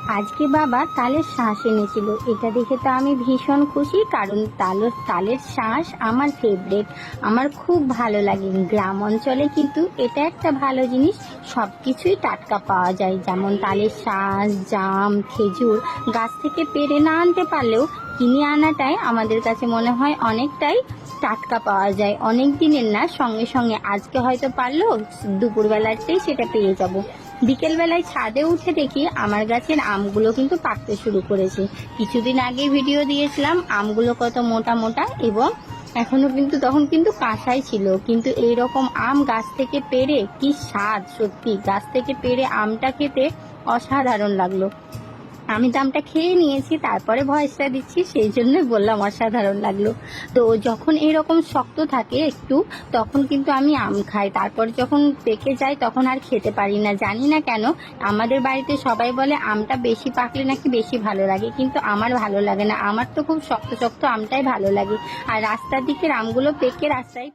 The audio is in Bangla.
আজকে বাবা তালের শাঁস এনেছিল। এটা দেখে তো আমি ভীষণ খুশি, কারণ তালের শাঁস আমার ফেভারিট। আমার খুব ভালো লাগে। গ্রাম অঞ্চলে কিন্তু এটা একটা ভালো জিনিস, সব কিছুই টাটকা পাওয়া যায়। যেমন তালের শাঁস, জাম, খেজুর গাছ থেকে পেড়ে না আনতে পারলেও কিনে আনাটাই আমাদের কাছে মনে হয় অনেকটাই টাটকা পাওয়া যায়। অনেক দিনের না, সঙ্গে সঙ্গে আজকে হয়তো পারলো, দুপুরবেলাতেই সেটা পেয়ে যাব। বিকেলবেলায় ছাদে উঠে দেখি আমার গাছের আমগুলো কিন্তু পাকতে শুরু করেছে। কিছুদিন আগে ভিডিও দিয়েছিলাম আমগুলো কত মোটা মোটা, এবং এখনো কিন্তু তখন কিন্তু কাঁচাই ছিল। কিন্তু এইরকম আম গাছ থেকে পেড়ে কি স্বাদ! সত্যি গাছ থেকে পেড়ে আমটা খেতে অসাধারণ লাগলো। আমি তো আমটা খেয়ে নিয়েছি, তারপরে ভয়েসটা দিচ্ছি, সেই জন্যই বললাম অসাধারণ লাগলো। তো যখন এরকম শক্ত থাকে একটু, তখন কিন্তু আমি আম খাই। তারপর যখন পেকে যায় তখন আর খেতে পারি না, জানি না কেন। আমাদের বাড়িতে সবাই বলে আমটা বেশি পাকলে নাকি বেশি ভালো লাগে, কিন্তু আমার ভালো লাগে না। আমার তো খুব শক্ত শক্ত আমটাই ভালো লাগে। আর রাস্তার দিকের আমগুলো পেকে রাস্তায়